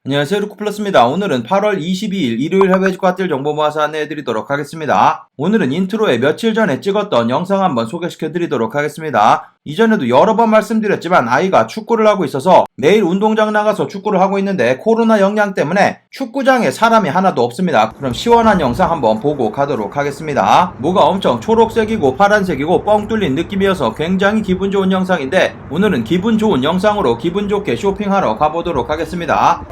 안녕하세요, 루크플러스입니다. 오늘은 8월 22일 일요일 해외 주가들 정보 모아서 안내해드리도록 하겠습니다. 오늘은 인트로에 며칠 전에 찍었던 영상 한번 소개시켜드리도록 하겠습니다. 이전에도 여러 번 말씀드렸지만 아이가 축구를 하고 있어서 매일 운동장 나가서 축구를 하고 있는데 코로나 영향 때문에 축구장에 사람이 하나도 없습니다. 그럼 시원한 영상 한번 보고 가도록 하겠습니다. 뭐가 엄청 초록색이고 파란색이고 뻥 뚫린 느낌이어서 굉장히 기분 좋은 영상인데 오늘은 기분 좋은 영상으로 기분 좋게 쇼핑하러 가보도록 하겠습니다.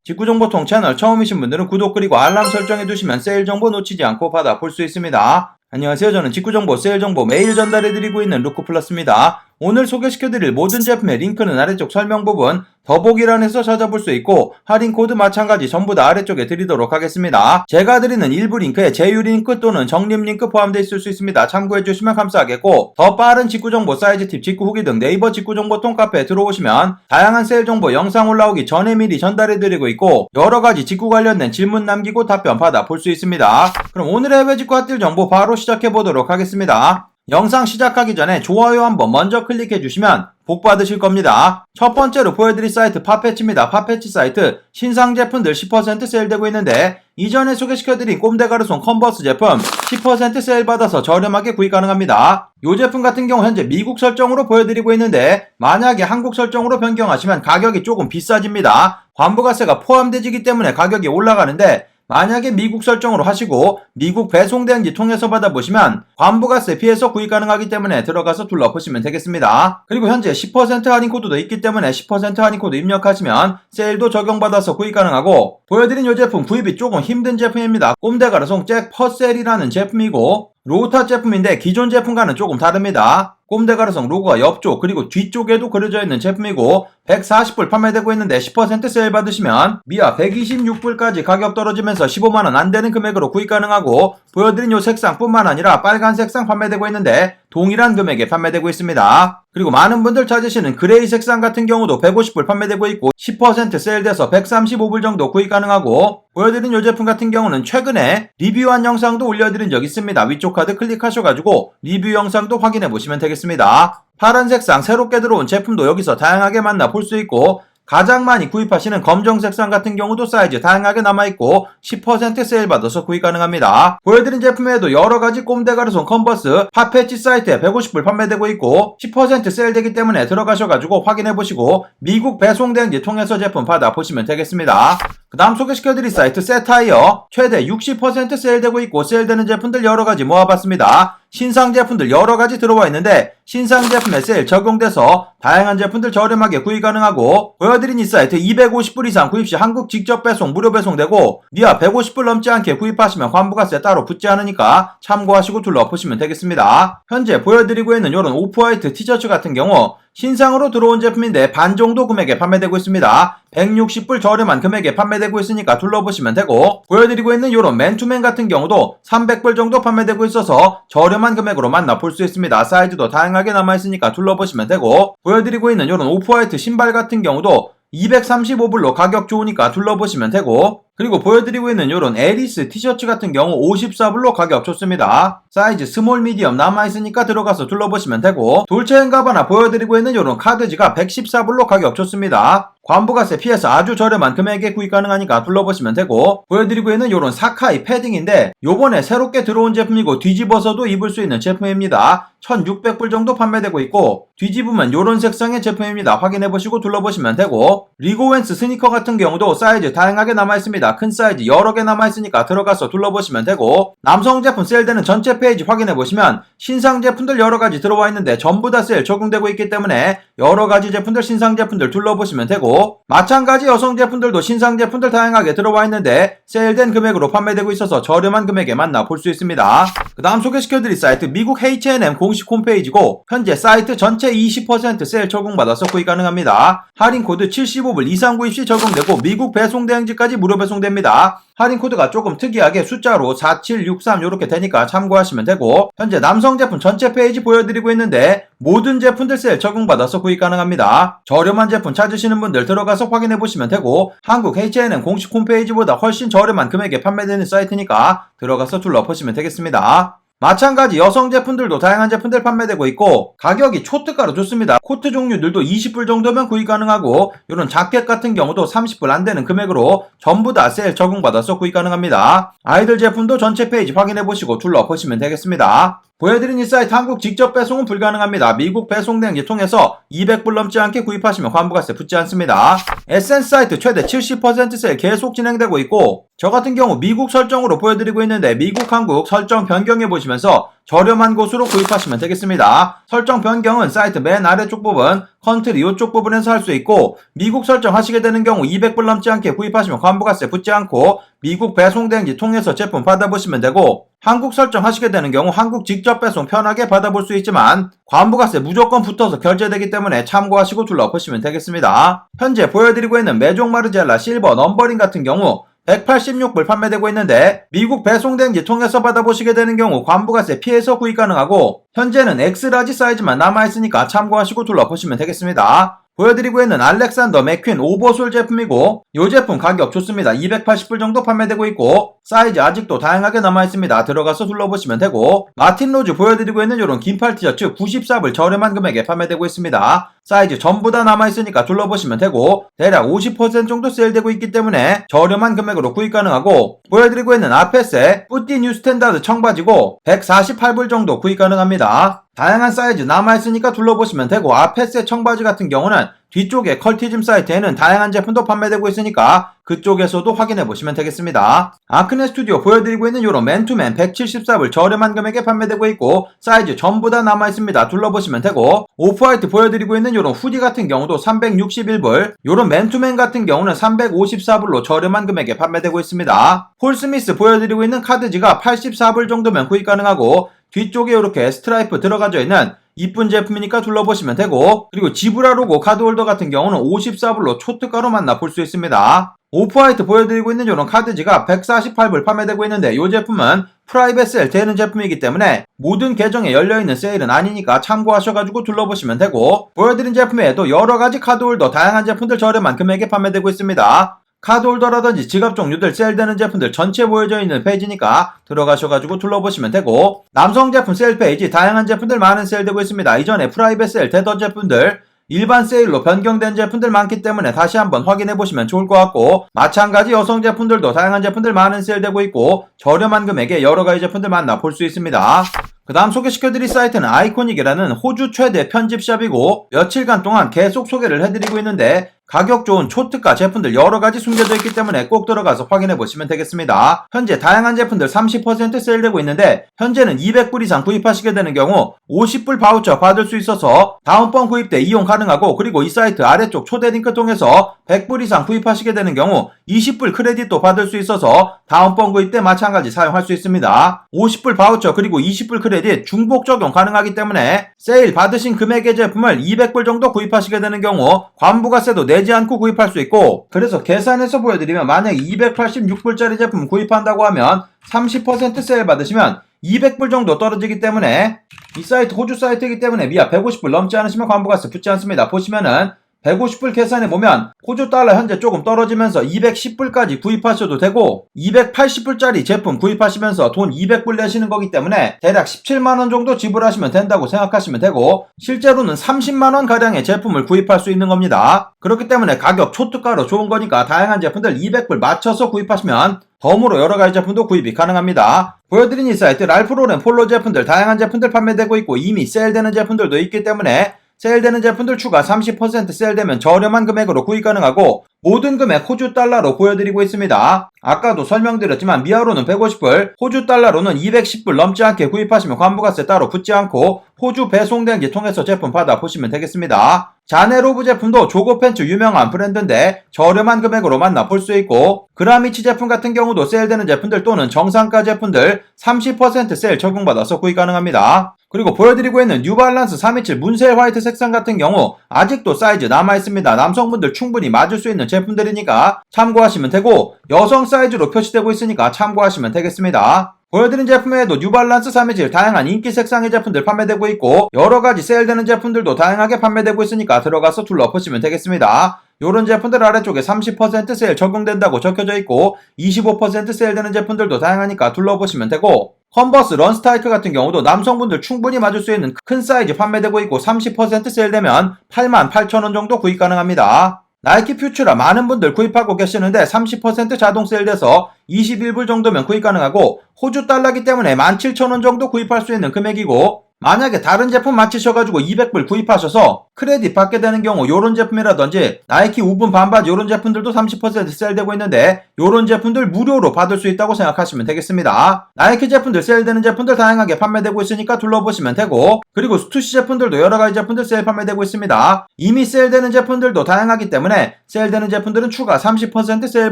직구정보통 채널 처음이신 분들은 구독 그리고 알람 설정해두시면 세일 정보 놓치지 않고 받아볼 수 있습니다. 안녕하세요. 저는 직구정보, 세일 정보 매일 전달해드리고 있는 루크플러스입니다. 오늘 소개시켜드릴 모든 제품의 링크는 아래쪽 설명 부분 더보기란에서 찾아볼 수 있고 할인 코드 마찬가지 전부 다 아래쪽에 드리도록 하겠습니다. 제가 드리는 일부 링크에 제휴 링크 또는 적립 링크 포함되어 있을 수 있습니다. 참고해주시면 감사하겠고 더 빠른 직구정보, 사이즈 팁, 직구 후기 등 네이버 직구정보통 카페에 들어오시면 다양한 세일 정보 영상 올라오기 전에 미리 전달해드리고 있고 여러가지 직구 관련된 질문 남기고 답변 받아볼 수 있습니다. 그럼 오늘의 해외 직구 핫딜 정보 바로 시작해보도록 하겠습니다. 영상 시작하기 전에 좋아요 한번 먼저 클릭해주시면 복 받으실 겁니다. 첫 번째로 보여드릴 사이트 팟패치입니다. 팟패치 사이트 신상 제품들 10% 세일되고 있는데 이전에 소개시켜드린 꼼데가르송 컨버스 제품 10% 세일 받아서 저렴하게 구입 가능합니다. 이 제품 같은 경우 현재 미국 설정으로 보여드리고 있는데 만약에 한국 설정으로 변경하시면 가격이 조금 비싸집니다. 관부가세가 포함되기 때문에 가격이 올라가는데 만약에 미국 설정으로 하시고 미국 배송대행지 통해서 받아보시면 관부가세 피해서 구입 가능하기 때문에 들어가서 둘러보시면 되겠습니다. 그리고 현재 10% 할인 코드도 있기 때문에 10% 할인 코드 입력하시면 세일도 적용받아서 구입 가능하고 보여드린 이 제품 구입이 조금 힘든 제품입니다. 꼼데가르송 잭 퍼셀이라는 제품이고 로타 제품인데 기존 제품과는 조금 다릅니다. 꼼데가르송 로고가 옆쪽 그리고 뒤쪽에도 그려져 있는 제품이고 140불 판매되고 있는데 10% 세일 받으시면 미아 126불까지 가격 떨어지면서 15만원 안되는 금액으로 구입 가능하고 보여드린 요 색상 뿐만 아니라 빨간 색상 판매되고 있는데 동일한 금액에 판매되고 있습니다. 그리고 많은 분들 찾으시는 그레이 색상 같은 경우도 150불 판매되고 있고 10% 세일돼서 135불 정도 구입 가능하고 보여드린 이 제품 같은 경우는 최근에 리뷰한 영상도 올려드린 적 있습니다. 위쪽 카드 클릭하셔가지고 리뷰 영상도 확인해보시면 되겠습니다. 파란 색상 새롭게 들어온 제품도 여기서 다양하게 만나볼 수 있고 가장 많이 구입하시는 검정 색상 같은 경우도 사이즈 다양하게 남아있고 10% 세일 받아서 구입 가능합니다. 보여드린 제품에도 여러가지 꼼데가르송 컨버스 팟패치 사이트에 150불 판매되고 있고 10% 세일되기 때문에 들어가셔가지고 확인해보시고 미국 배송대행지 통해서 제품 받아보시면 되겠습니다. 그 다음 소개시켜드릴 사이트 세타이어 최대 60% 세일되고 있고 세일되는 제품들 여러가지 모아봤습니다. 신상 제품들 여러가지 들어와 있는데 신상 제품에 세일 적용돼서 다양한 제품들 저렴하게 구입 가능하고 보여드린 이 사이트 250불 이상 구입시 한국 직접 배송 무료 배송되고 미아 150불 넘지 않게 구입하시면 관부가세 따로 붙지 않으니까 참고하시고 둘러보시면 되겠습니다. 현재 보여드리고 있는 이런 오프화이트 티셔츠 같은 경우 신상으로 들어온 제품인데 반 정도 금액에 판매되고 있습니다. 160불 저렴한 금액에 판매되고 있으니까 둘러보시면 되고 보여드리고 있는 이런 맨투맨 같은 경우도 300불 정도 판매되고 있어서 저렴한 금액으로 만나볼 수 있습니다. 사이즈도 다양하게 남아있으니까 둘러보시면 되고 보여드리고 있는 이런 오프화이트 신발 같은 경우도 235불로 가격 좋으니까 둘러보시면 되고 그리고 보여드리고 있는 이런 에리스 티셔츠 같은 경우 54불로 가격 좋습니다. 사이즈 스몰 미디엄 남아있으니까 들어가서 둘러보시면 되고 돌체앤가바나 보여드리고 있는 이런 카드지가 114불로 가격 좋습니다. 관부가세 피해서 아주 저렴한 금액에 구입 가능하니까 둘러보시면 되고 보여드리고 있는 이런 사카이 패딩인데 요번에 새롭게 들어온 제품이고 뒤집어서도 입을 수 있는 제품입니다. 1600불 정도 판매되고 있고 뒤집으면 요런 색상의 제품입니다. 확인해보시고 둘러보시면 되고 리고웬스 스니커 같은 경우도 사이즈 다양하게 남아있습니다. 큰 사이즈 여러 개 남아있으니까 들어가서 둘러보시면 되고 남성 제품 세일되는 전체 페이지 확인해보시면 신상 제품들 여러가지 들어와 있는데 전부 다 세일 적용되고 있기 때문에 여러가지 제품들 신상 제품들 둘러보시면 되고 마찬가지 여성 제품들도 신상 제품들 다양하게 들어와 있는데 세일된 금액으로 판매되고 있어서 저렴한 금액에 만나볼 수 있습니다. 그 다음 소개시켜드릴 사이트 미국 H&M 공식 홈페이지고 현재 사이트 전체 20% 세일 적용받아서 구입 가능합니다. 할인 코드 75불 이상 구입 시 적용되고 미국 배송대행지까지 무료 배송됩니다. 할인 코드가 조금 특이하게 숫자로 4763 이렇게 되니까 참고하시면 되고 현재 남성 제품 전체 페이지 보여드리고 있는데 모든 제품들 세일 적용받아서 구입 가능합니다. 저렴한 제품 찾으시는 분들 들어가서 확인해 보시면 되고 한국 H&M 공식 홈페이지보다 훨씬 저렴한 금액에 판매되는 사이트니까 들어가서 둘러보시면 되겠습니다. 마찬가지 여성 제품들도 다양한 제품들 판매되고 있고 가격이 초특가로 좋습니다. 코트 종류들도 20불 정도면 구입 가능하고 이런 자켓 같은 경우도 30불 안되는 금액으로 전부 다 세일 적용받아서 구입 가능합니다. 아이들 제품도 전체 페이지 확인해보시고 둘러보시면 되겠습니다. 보여드린 이 사이트 한국 직접 배송은 불가능합니다. 미국 배송 대행지 통해서 200불 넘지 않게 구입하시면 환부가세 붙지 않습니다. 에센스 사이트 최대 70% 세일 계속 진행되고 있고 저 같은 경우 미국 설정으로 보여드리고 있는데 미국 한국 설정 변경해 보시면서 저렴한 곳으로 구입하시면 되겠습니다. 설정 변경은 사이트 맨 아래쪽 부분 컨트리 이쪽 부분에서 할 수 있고 미국 설정하시게 되는 경우 200불 넘지 않게 구입하시면 환부가세 붙지 않고 미국 배송 대행지 통해서 제품 받아보시면 되고 한국 설정하시게 되는 경우 한국 직접 배송 편하게 받아볼 수 있지만 관부가세 무조건 붙어서 결제되기 때문에 참고하시고 둘러보시면 되겠습니다. 현재 보여드리고 있는 메종 마르지엘라 실버 넘버링 같은 경우 186불 판매되고 있는데 미국 배송 대행지 통해서 받아보시게 되는 경우 관부가세 피해서 구입 가능하고 현재는 X라지 사이즈만 남아있으니까 참고하시고 둘러보시면 되겠습니다. 보여드리고 있는 알렉산더 맥퀸 오버솔 제품이고 이 제품 가격 좋습니다. 280불 정도 판매되고 있고 사이즈 아직도 다양하게 남아있습니다. 들어가서 둘러보시면 되고 마틴 로즈 보여드리고 있는 이런 긴팔 티셔츠 94불 저렴한 금액에 판매되고 있습니다. 사이즈 전부 다 남아있으니까 둘러보시면 되고 대략 50% 정도 세일되고 있기 때문에 저렴한 금액으로 구입 가능하고 보여드리고 있는 아페스의 뿌띠 뉴 스탠다드 청바지고 148불 정도 구입 가능합니다. 다양한 사이즈 남아있으니까 둘러보시면 되고 아페스의 청바지 같은 경우는 뒤쪽에 컬티즘 사이트에는 다양한 제품도 판매되고 있으니까 그쪽에서도 확인해보시면 되겠습니다. 아크네 스튜디오 보여드리고 있는 이런 맨투맨 174불 저렴한 금액에 판매되고 있고 사이즈 전부 다 남아있습니다. 둘러보시면 되고 오프화이트 보여드리고 있는 이런 후디 같은 경우도 361불 이런 맨투맨 같은 경우는 354불로 저렴한 금액에 판매되고 있습니다. 폴 스미스 보여드리고 있는 카드지가 84불 정도면 구입 가능하고 뒤쪽에 이렇게 스트라이프 들어가져 있는 이쁜 제품이니까 둘러보시면 되고 그리고 지브라 로고 카드홀더 같은 경우는 54불로 초특가로 만나볼 수 있습니다. 오프화이트 보여드리고 있는 이런 카드지가 148불 판매되고 있는데 이 제품은 프라이빗 세일 되는 제품이기 때문에 모든 계정에 열려있는 세일은 아니니까 참고하셔가지고 둘러보시면 되고 보여드린 제품 외에도 여러가지 카드홀더 다양한 제품들 저렴한 금액에 판매되고 있습니다. 카드홀더라든지 지갑 종류들 세일되는 제품들 전체 보여져 있는 페이지니까 들어가셔가지고 둘러보시면 되고 남성 제품 세일 페이지 다양한 제품들 많은 세일되고 있습니다. 이전에 프라이빗 세일 되던 제품들 일반 세일로 변경된 제품들 많기 때문에 다시 한번 확인해보시면 좋을 것 같고 마찬가지 여성 제품들도 다양한 제품들 많은 세일되고 있고 저렴한 금액에 여러가지 제품들 만나볼 수 있습니다. 그 다음 소개시켜드릴 사이트는 아이코닉이라는 호주 최대 편집샵이고 며칠간 동안 계속 소개를 해드리고 있는데 가격 좋은 초특가 제품들 여러가지 숨겨져 있기 때문에 꼭 들어가서 확인해보시면 되겠습니다. 현재 다양한 제품들 30% 세일되고 있는데 현재는 200불 이상 구입하시게 되는 경우 50불 바우처 받을 수 있어서 다음번 구입 때 이용 가능하고 그리고 이 사이트 아래쪽 초대 링크 통해서 100불 이상 구입하시게 되는 경우 20불 크레딧도 받을 수 있어서 다음번 구입 때 마찬가지 사용할 수 있습니다. 50불 바우처 그리고 20불 크레딧 중복 적용 가능하기 때문에 세일 받으신 금액의 제품을 200불 정도 구입하시게 되는 경우 관부가세도 내지 않고 구입할 수 있고 그래서 계산해서 보여드리면 만약에 286불짜리 제품 구입한다고 하면 30% 세일 받으시면 200불 정도 떨어지기 때문에 이 사이트 호주 사이트이기 때문에 미아 150불 넘지 않으시면 관부가세 붙지 않습니다. 보시면은 150불 계산해보면 호주 달러 현재 조금 떨어지면서 210불까지 구입하셔도 되고 280불짜리 제품 구입하시면서 돈 200불 내시는 거기 때문에 대략 17만원 정도 지불하시면 된다고 생각하시면 되고 실제로는 30만원 가량의 제품을 구입할 수 있는 겁니다. 그렇기 때문에 가격 초특가로 좋은 거니까 다양한 제품들 200불 맞춰서 구입하시면 덤으로 여러가지 제품도 구입이 가능합니다. 보여드린 이 사이트 랄프로렌 폴로 제품들 다양한 제품들 판매되고 있고 이미 세일되는 제품들도 있기 때문에 세일되는 제품들 추가 30% 세일되면 저렴한 금액으로 구입 가능하고 모든 금액 호주 달러로 보여드리고 있습니다. 아까도 설명드렸지만 미아로는 150불, 호주 달러로는 210불 넘지 않게 구입하시면 관부가세 따로 붙지 않고 호주 배송 대행지 통해서 제품 받아보시면 되겠습니다. 자네로브 제품도 조거 팬츠 유명한 브랜드인데 저렴한 금액으로 만나볼 수 있고 그라미치 제품 같은 경우도 세일되는 제품들 또는 정상가 제품들 30% 세일 적용받아서 구입 가능합니다. 그리고 보여드리고 있는 뉴발란스 327 문셀 화이트 색상 같은 경우 아직도 사이즈 남아있습니다. 남성분들 충분히 맞을 수 있는 제품들이니까 참고하시면 되고 여성 사이즈로 표시되고 있으니까 참고하시면 되겠습니다. 보여드린 제품 외에도 뉴발란스 327 다양한 인기 색상의 제품들 판매되고 있고 여러가지 세일되는 제품들도 다양하게 판매되고 있으니까 들어가서 둘러보시면 되겠습니다. 요런 제품들 아래쪽에 30% 세일 적용된다고 적혀져 있고 25% 세일되는 제품들도 다양하니까 둘러보시면 되고 컨버스 런스타이크 같은 경우도 남성분들 충분히 맞을 수 있는 큰 사이즈 판매되고 있고 30% 세일되면 88,000원 정도 구입 가능합니다. 나이키 퓨처라 많은 분들 구입하고 계시는데 30% 자동 세일돼서 21불 정도면 구입 가능하고 호주 달러기 때문에 17,000원 정도 구입할 수 있는 금액이고 만약에 다른 제품 맞히셔가지고 200불 구입하셔서 크레딧 받게 되는 경우 요런 제품이라든지 나이키 우분 반바지 요런 제품들도 30% 세일되고 있는데 요런 제품들 무료로 받을 수 있다고 생각하시면 되겠습니다. 나이키 제품들 세일되는 제품들 다양하게 판매되고 있으니까 둘러보시면 되고 그리고 스투시 제품들도 여러가지 제품들 세일 판매되고 있습니다. 이미 세일되는 제품들도 다양하기 때문에 세일되는 제품들은 추가 30% 세일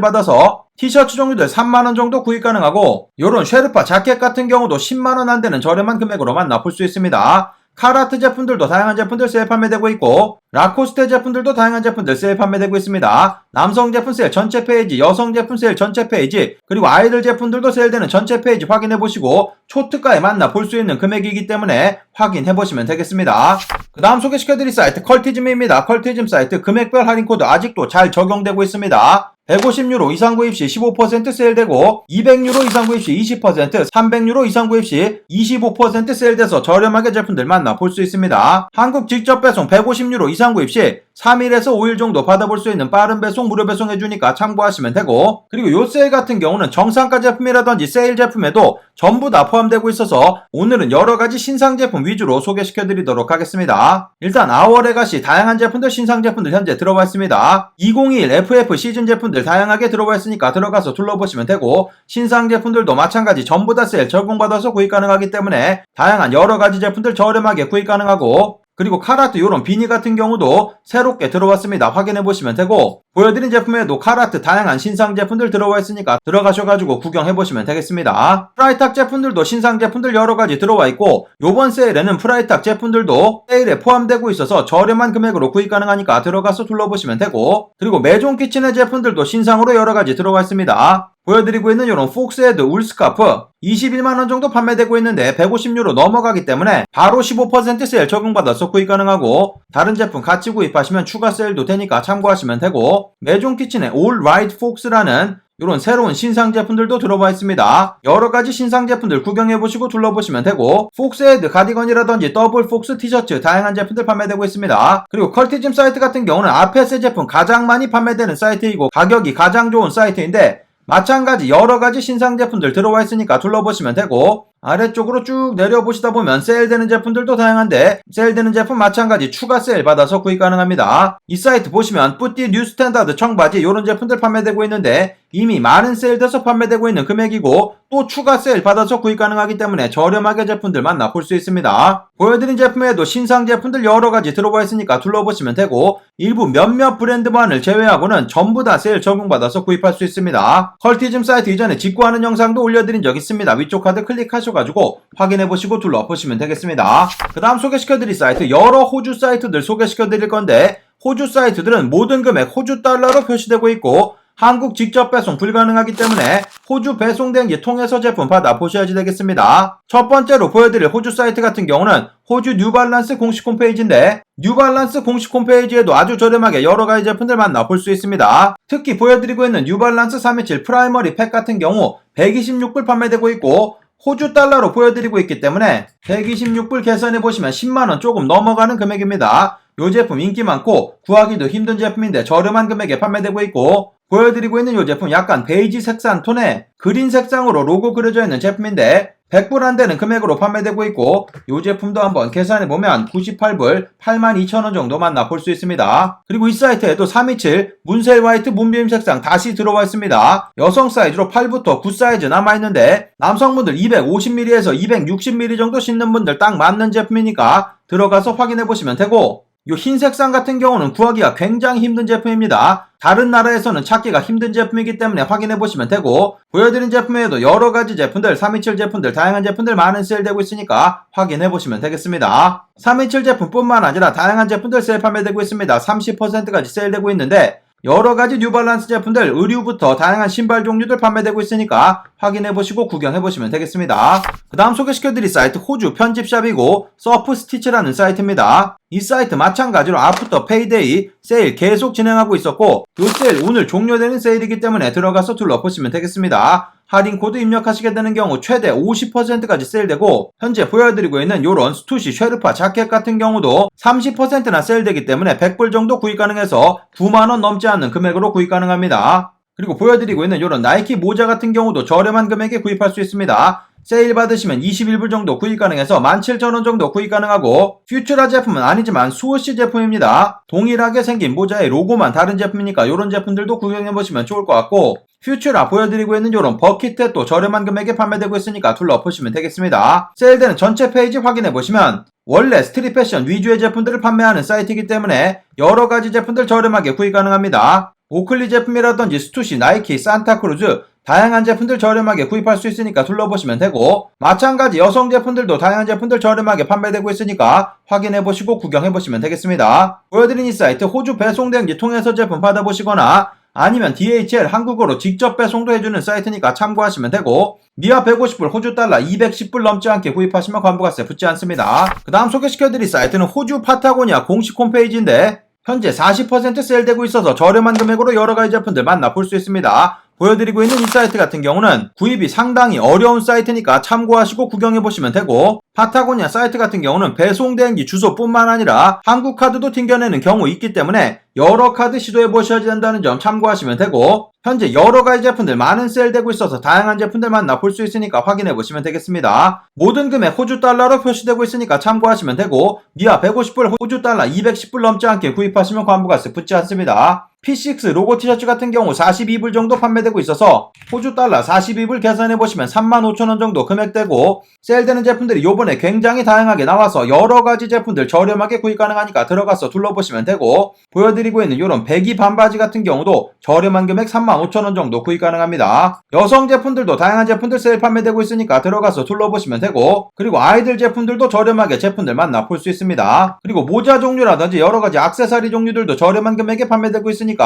받아서 티셔츠 종류들 3만원 정도 구입 가능하고 요런 쉐르파 자켓 같은 경우도 10만원 안되는 저렴한 금액으로 만나볼 수 있습니다. 카라트 제품들도 다양한 제품들 세일 판매되고 있고 라코스테 제품들도 다양한 제품들 세일 판매되고 있습니다. 남성 제품 세일 전체 페이지, 여성 제품 세일 전체 페이지, 그리고 아이들 제품들도 세일되는 전체 페이지 확인해보시고 초특가에 만나볼 수 있는 금액이기 때문에 확인해보시면 되겠습니다. 그 다음 소개시켜드릴 사이트 컬티즘입니다. 컬티즘 사이트 금액별 할인 코드 아직도 잘 적용되고 있습니다. 150유로 이상 구입 시 15% 세일되고 200유로 이상 구입 시 20%, 300유로 이상 구입 시 25% 세일돼서 저렴하게 제품들 만나볼 수 있습니다. 한국 직접 배송 150유로 이상 구입 시 3일에서 5일 정도 받아볼 수 있는 빠른 배송, 무료 배송 해주니까 참고하시면 되고 그리고 요 세일 같은 경우는 정상가 제품이라든지 세일 제품에도 전부 다 포함되고 있어서 오늘은 여러가지 신상 제품 위주로 소개시켜드리도록 하겠습니다. 일단 아워레가시 다양한 제품들 신상 제품들 현재 들어와 있습니다. 2021 FF 시즌 제품들 다양하게 들어와 있으니까 들어가서 둘러보시면 되고 신상 제품들도 마찬가지 전부 다 세일 적용받아서 구입 가능하기 때문에 다양한 여러가지 제품들 저렴하게 구입 가능하고 그리고 카라트 요런 비니 같은 경우도 새롭게 들어왔습니다. 확인해보시면 되고 보여드린 제품에도 카라트 다양한 신상 제품들 들어와 있으니까 들어가셔가지고 구경해보시면 되겠습니다. 프라이탁 제품들도 신상 제품들 여러가지 들어와 있고 요번 세일에는 프라이탁 제품들도 세일에 포함되고 있어서 저렴한 금액으로 구입 가능하니까 들어가서 둘러보시면 되고 그리고 메종 키친의 제품들도 신상으로 여러가지 들어와 있습니다. 보여드리고 있는 이런 폭스헤드 울스카프 21만원 정도 판매되고 있는데 150유로 넘어가기 때문에 바로 15% 세일 적용받아서 구입 가능하고 다른 제품 같이 구입하시면 추가 세일도 되니까 참고하시면 되고 메종 키친의 All Right Fox라는 이런 새로운 신상 제품들도 들어와 있습니다. 여러가지 신상 제품들 구경해보시고 둘러보시면 되고 폭스헤드 가디건이라든지 더블 폭스 티셔츠 다양한 제품들 판매되고 있습니다. 그리고 컬티즘 사이트 같은 경우는 아페스 제품 가장 많이 판매되는 사이트이고 가격이 가장 좋은 사이트인데 마찬가지 여러가지 신상 제품들 들어와 있으니까 둘러보시면 되고 아래쪽으로 쭉 내려보시다 보면 세일되는 제품들도 다양한데 세일되는 제품 마찬가지 추가 세일 받아서 구입 가능합니다. 이 사이트 보시면 뿌띠 뉴 스탠다드 청바지 이런 제품들 판매되고 있는데 이미 많은 세일돼서 판매되고 있는 금액이고 또 추가 세일 받아서 구입 가능하기 때문에 저렴하게 제품들 만나볼 수 있습니다. 보여드린 제품에도 신상 제품들 여러가지 들어와 있으니까 둘러보시면 되고 일부 몇몇 브랜드만을 제외하고는 전부 다 세일 적용받아서 구입할 수 있습니다. 컬티즘 사이트 이전에 직구하는 영상도 올려드린 적 있습니다. 위쪽 카드 클릭하셔가지고 확인해보시고 둘러보시면 되겠습니다. 그 다음 소개시켜드릴 사이트 여러 호주 사이트들 소개시켜드릴 건데 호주 사이트들은 모든 금액 호주 달러로 표시되고 있고 한국 직접 배송 불가능하기 때문에 호주 배송대행지 통해서 제품 받아보셔야지 되겠습니다. 첫 번째로 보여드릴 호주 사이트 같은 경우는 호주 뉴발란스 공식 홈페이지인데 뉴발란스 공식 홈페이지에도 아주 저렴하게 여러가지 제품들 만나볼 수 있습니다. 특히 보여드리고 있는 뉴발란스 327 프라이머리 팩 같은 경우 126불 판매되고 있고 호주 달러로 보여드리고 있기 때문에 126불 계산해보시면 10만원 조금 넘어가는 금액입니다. 이 제품 인기 많고 구하기도 힘든 제품인데 저렴한 금액에 판매되고 있고 보여드리고 있는 이 제품 약간 베이지 색상 톤에 그린 색상으로 로고 그려져 있는 제품인데 100불 안되는 금액으로 판매되고 있고 이 제품도 한번 계산해보면 98불 82,000원 정도 만나볼 수 있습니다. 그리고 이 사이트에도 327 문셀 화이트 문비임 색상 다시 들어와 있습니다. 여성 사이즈로 8부터 9 사이즈 남아있는데 남성분들 250ml에서 260ml 정도 신는 분들 딱 맞는 제품이니까 들어가서 확인해보시면 되고 이 흰 색상 같은 경우는 구하기가 굉장히 힘든 제품입니다. 다른 나라에서는 찾기가 힘든 제품이기 때문에 확인해보시면 되고 보여드린 제품에도 여러가지 제품들 327 제품들 다양한 제품들 많은 세일되고 있으니까 확인해보시면 되겠습니다. 327 제품뿐만 아니라 다양한 제품들 세일 판매되고 있습니다. 30%까지 세일되고 있는데 여러가지 뉴발란스 제품들, 의류부터 다양한 신발 종류들 판매되고 있으니까 확인해보시고 구경해보시면 되겠습니다. 그 다음 소개시켜드릴 사이트 호주 편집샵이고 서프스티치라는 사이트입니다. 이 사이트 마찬가지로 아프터 페이데이 세일 계속 진행하고 있었고 이 세일 오늘 종료되는 세일이기 때문에 들어가서 둘러보시면 되겠습니다. 할인 코드 입력하시게 되는 경우 최대 50%까지 세일되고 현재 보여드리고 있는 요런 스투시 쉐르파 자켓 같은 경우도 30%나 세일되기 때문에 100불 정도 구입 가능해서 9만원 넘지 않는 금액으로 구입 가능합니다. 그리고 보여드리고 있는 요런 나이키 모자 같은 경우도 저렴한 금액에 구입할 수 있습니다. 세일 받으시면 21불 정도 구입 가능해서 17,000원 정도 구입 가능하고 퓨처라 제품은 아니지만 수호씨 제품입니다. 동일하게 생긴 모자의 로고만 다른 제품이니까 이런 제품들도 구경해보시면 좋을 것 같고 퓨처라 보여드리고 있는 이런 버킷햇도 저렴한 금액에 판매되고 있으니까 둘러보시면 되겠습니다. 세일되는 전체 페이지 확인해보시면 원래 스트릿 패션 위주의 제품들을 판매하는 사이트이기 때문에 여러가지 제품들 저렴하게 구입 가능합니다. 오클리 제품이라든지 스투시, 나이키, 산타크루즈 다양한 제품들 저렴하게 구입할 수 있으니까 둘러보시면 되고 마찬가지 여성 제품들도 다양한 제품들 저렴하게 판매되고 있으니까 확인해보시고 구경해보시면 되겠습니다. 보여드린 이 사이트 호주 배송대행지 통해서 제품 받아보시거나 아니면 DHL 한국어로 직접 배송도 해주는 사이트니까 참고하시면 되고 미아 150불 호주 달러 210불 넘지 않게 구입하시면 관부가세 붙지 않습니다. 그 다음 소개시켜드릴 사이트는 호주 파타고니아 공식 홈페이지인데 현재 40% 세일되고 있어서 저렴한 금액으로 여러가지 제품들 만나볼 수 있습니다. 보여드리고 있는 이 사이트 같은 경우는 구입이 상당히 어려운 사이트니까 참고하시고 구경해보시면 되고 파타고니아 사이트 같은 경우는 배송대행지 주소뿐만 아니라 한국 카드도 튕겨내는 경우 있기 때문에 여러 카드 시도해보셔야 된다는 점 참고하시면 되고 현재 여러가지 제품들 많은 세일되고 있어서 다양한 제품들 만나볼 수 있으니까 확인해보시면 되겠습니다. 모든 금액 호주 달러로 표시되고 있으니까 참고하시면 되고 미아 150불 호주 달러 210불 넘지 않게 구입하시면 관부가세 붙지 않습니다. P6 로고 티셔츠 같은 경우 42불 정도 판매되고 있어서 호주 달러 42불 계산해보시면 35,000원 정도 금액되고 세일되는 제품들이 요번에 굉장히 다양하게 나와서 여러가지 제품들 저렴하게 구입 가능하니까 들어가서 둘러보시면 되고 보여드리고 있는 요런 배기 반바지 같은 경우도 저렴한 금액 35,000원 정도 구입 가능합니다. 여성 제품들도 다양한 제품들 세일 판매되고 있으니까 들어가서 둘러보시면 되고 그리고 아이들 제품들도 저렴하게 제품들 만나볼 수 있습니다. 그리고 모자 종류라든지 여러가지 액세서리 종류들도 저렴한 금액에 판매되고 있으니까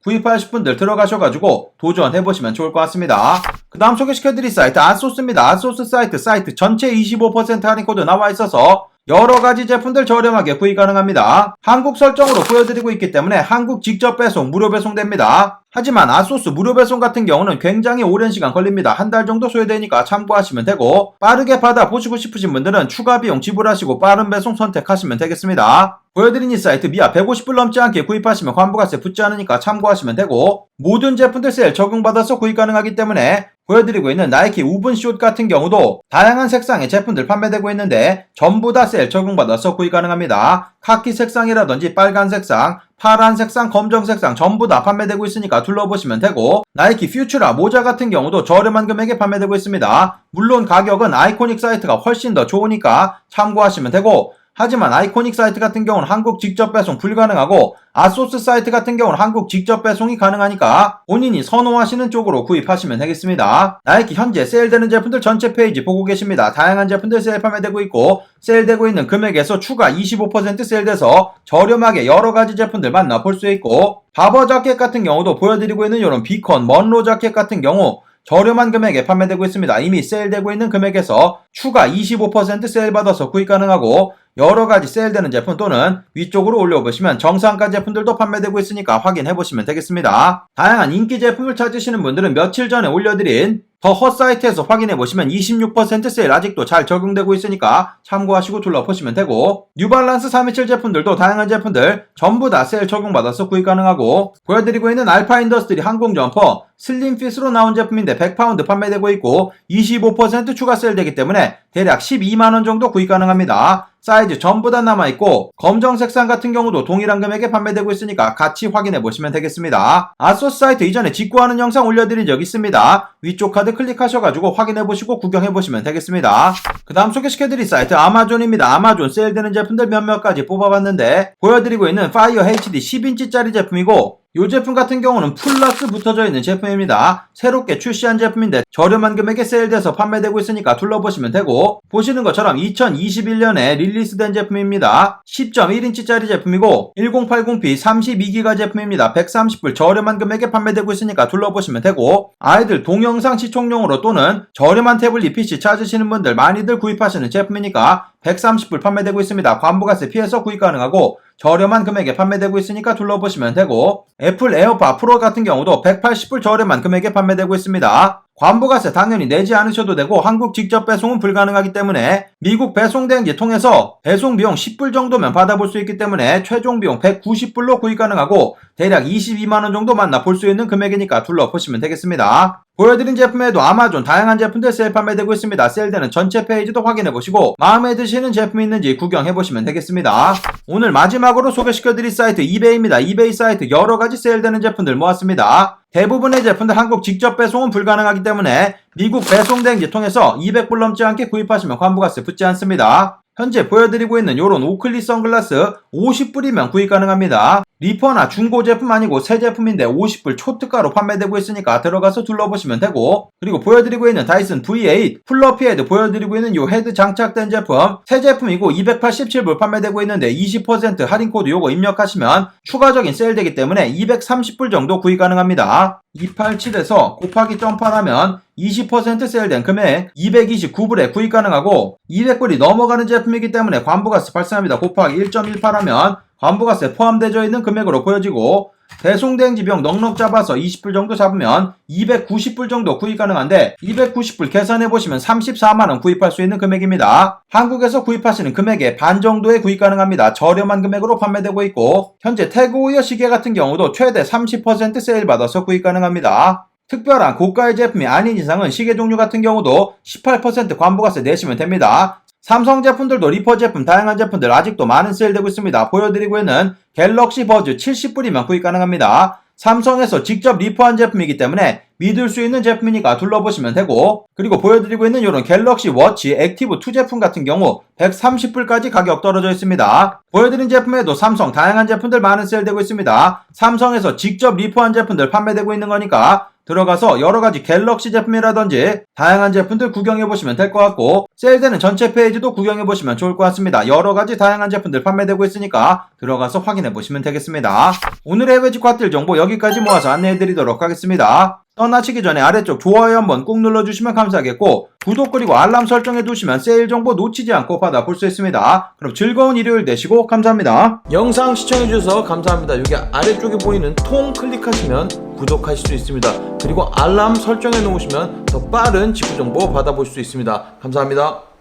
구입하실 분들 들어가셔가지고 도전해보시면 좋을 것 같습니다. 그 다음 소개시켜드릴 사이트 아소스입니다. 아소스 사이트 전체 25% 할인 코드 나와 있어서 여러가지 제품들 저렴하게 구입 가능합니다. 한국 설정으로 보여드리고 있기 때문에 한국 직접 배송 무료 배송됩니다. 하지만 아소스 무료 배송 같은 경우는 굉장히 오랜 시간 걸립니다. 한 달 정도 소요되니까 참고하시면 되고 빠르게 받아보시고 싶으신 분들은 추가 비용 지불하시고 빠른 배송 선택하시면 되겠습니다. 보여드린 이 사이트 미아 150불 넘지 않게 구입하시면 관부가세 붙지 않으니까 참고하시면 되고 모든 제품들 세일 적용받아서 구입 가능하기 때문에 보여드리고 있는 나이키 우븐 숏 같은 경우도 다양한 색상의 제품들 판매되고 있는데 전부 다 세일 적용받아서 구입 가능합니다. 카키 색상이라든지 빨간 색상, 파란 색상, 검정 색상 전부 다 판매되고 있으니까 둘러보시면 되고 나이키 퓨처라 모자 같은 경우도 저렴한 금액에 판매되고 있습니다. 물론 가격은 아이코닉 사이트가 훨씬 더 좋으니까 참고하시면 되고 하지만 아이코닉 사이트 같은 경우는 한국 직접 배송 불가능하고 아소스 사이트 같은 경우는 한국 직접 배송이 가능하니까 본인이 선호하시는 쪽으로 구입하시면 되겠습니다. 나이키 현재 세일되는 제품들 전체 페이지 보고 계십니다. 다양한 제품들 세일 판매되고 있고 세일되고 있는 금액에서 추가 25% 세일돼서 저렴하게 여러가지 제품들 만나볼 수 있고 바버 자켓 같은 경우도 보여드리고 있는 이런 비컨 먼로 자켓 같은 경우 저렴한 금액에 판매되고 있습니다. 이미 세일되고 있는 금액에서 추가 25% 세일 받아서 구입 가능하고 여러가지 세일되는 제품 또는 위쪽으로 올려보시면 정상가 제품들도 판매되고 있으니까 확인해보시면 되겠습니다. 다양한 인기 제품을 찾으시는 분들은 며칠 전에 올려드린 더 헛 사이트에서 확인해보시면 26% 세일 아직도 잘 적용되고 있으니까 참고하시고 둘러보시면 되고 뉴발란스 327 제품들도 다양한 제품들 전부 다 세일 적용받아서 구입 가능하고 보여드리고 있는 알파 인더스트리 항공 점퍼 슬림핏으로 나온 제품인데 100파운드 판매되고 있고 25% 추가 세일되기 때문에 대략 12만원 정도 구입 가능합니다. 사이즈 전부 다 남아있고 검정 색상 같은 경우도 동일한 금액에 판매되고 있으니까 같이 확인해보시면 되겠습니다. 아소스 사이트 이전에 직구하는 영상 올려드린 적 있습니다. 위쪽 카드 클릭하셔가지고 확인해보시고 구경해보시면 되겠습니다. 그 다음 소개시켜드릴 사이트 아마존입니다. 아마존 세일되는 제품들 몇몇 가지 뽑아봤는데 보여드리고 있는 파이어 HD 10인치짜리 제품이고 이 제품 같은 경우는 플러스 붙어져 있는 제품입니다. 새롭게 출시한 제품인데 저렴한 금액에 세일돼서 판매되고 있으니까 둘러보시면 되고, 보시는 것처럼 2021년에 릴리스된 제품입니다. 10.1인치짜리 제품이고 1080p 32기가 제품입니다. 130불 저렴한 금액에 판매되고 있으니까 둘러보시면 되고, 아이들 동영상 시청용으로 또는 저렴한 태블릿 PC 찾으시는 분들 많이들 구입하시는 제품이니까 130불 판매되고 있습니다. 관부가세 피해서 구입 가능하고 저렴한 금액에 판매되고 있으니까 둘러보시면 되고, 애플 에어팟 프로 같은 경우도 180불 저렴한 금액에 판매되고 있습니다. 관부가세 당연히 내지 않으셔도 되고 한국 직접 배송은 불가능하기 때문에 미국 배송대행지 통해서 배송 비용 10불 정도면 받아볼 수 있기 때문에 최종 비용 190불로 구입 가능하고 대략 22만원 정도 만나볼 수 있는 금액이니까 둘러보시면 되겠습니다. 보여드린 제품에도 아마존 다양한 제품들 세일 판매되고 있습니다. 세일되는 전체 페이지도 확인해보시고 마음에 드시는 제품이 있는지 구경해보시면 되겠습니다. 오늘 마지막으로 소개시켜드릴 사이트 이베이입니다. 이베이 사이트 여러가지 세일되는 제품들 모았습니다. 대부분의 제품들 한국 직접 배송은 불가능하기 때문에 미국 배송대행지 통해서 200불 넘지 않게 구입하시면 관부가세 붙지 않습니다. 현재 보여드리고 있는 요런 오클리 선글라스 50불이면 구입 가능합니다. 리퍼나 중고 제품 아니고 새 제품인데 50불 초특가로 판매되고 있으니까 들어가서 둘러보시면 되고, 그리고 보여드리고 있는 다이슨 V8 플러피 헤드 보여드리고 있는 요 헤드 장착된 제품 새 제품이고 287불 판매되고 있는데 20% 할인 코드 요거 입력하시면 추가적인 세일되기 때문에 230불 정도 구입 가능합니다. 287에서 곱하기 점프하면 20% 세일된 금액 229불에 구입 가능하고, 200불이 넘어가는 제품이기 때문에 관부가세 발생합니다. 곱하기 1.18하면 관부가세 포함되어 있는 금액으로 보여지고, 배송대행지 비용 넉넉 잡아서 20불 정도 잡으면 290불 정도 구입 가능한데 290불 계산해보시면 34만원 구입할 수 있는 금액입니다. 한국에서 구입하시는 금액의 반 정도에 구입 가능합니다. 저렴한 금액으로 판매되고 있고, 현재 태그오이어 시계 같은 경우도 최대 30% 세일 받아서 구입 가능합니다. 특별한 고가의 제품이 아닌 이상은 시계 종류 같은 경우도 18% 관부가세 내시면 됩니다. 삼성 제품들도 리퍼 제품 다양한 제품들 아직도 많은 세일되고 있습니다. 보여드리고 있는 갤럭시 버즈 70불이면 구입 가능합니다. 삼성에서 직접 리퍼한 제품이기 때문에 믿을 수 있는 제품이니까 둘러보시면 되고, 그리고 보여드리고 있는 이런 갤럭시 워치 액티브 2 제품 같은 경우 130불까지 가격 떨어져 있습니다. 보여드린 제품에도 삼성 다양한 제품들 많은 세일되고 있습니다. 삼성에서 직접 리퍼한 제품들 판매되고 있는 거니까 들어가서 여러가지 갤럭시 제품이라든지 다양한 제품들 구경해보시면 될 것 같고, 세일되는 전체 페이지도 구경해보시면 좋을 것 같습니다. 여러가지 다양한 제품들 판매되고 있으니까 들어가서 확인해보시면 되겠습니다. 오늘의 해외 직화들 정보 여기까지 모아서 안내해드리도록 하겠습니다. 떠나시기 전에 아래쪽 좋아요 한번 꾹 눌러주시면 감사하겠고, 구독 그리고 알람 설정해두시면 세일 정보 놓치지 않고 받아볼 수 있습니다. 그럼 즐거운 일요일 되시고 감사합니다. 영상 시청해주셔서 감사합니다. 여기 아래쪽에 보이는 통 클릭하시면 구독하실 수 있습니다. 그리고 알람 설정해 놓으시면 더 빠른 직구 정보 받아볼 수 있습니다. 감사합니다.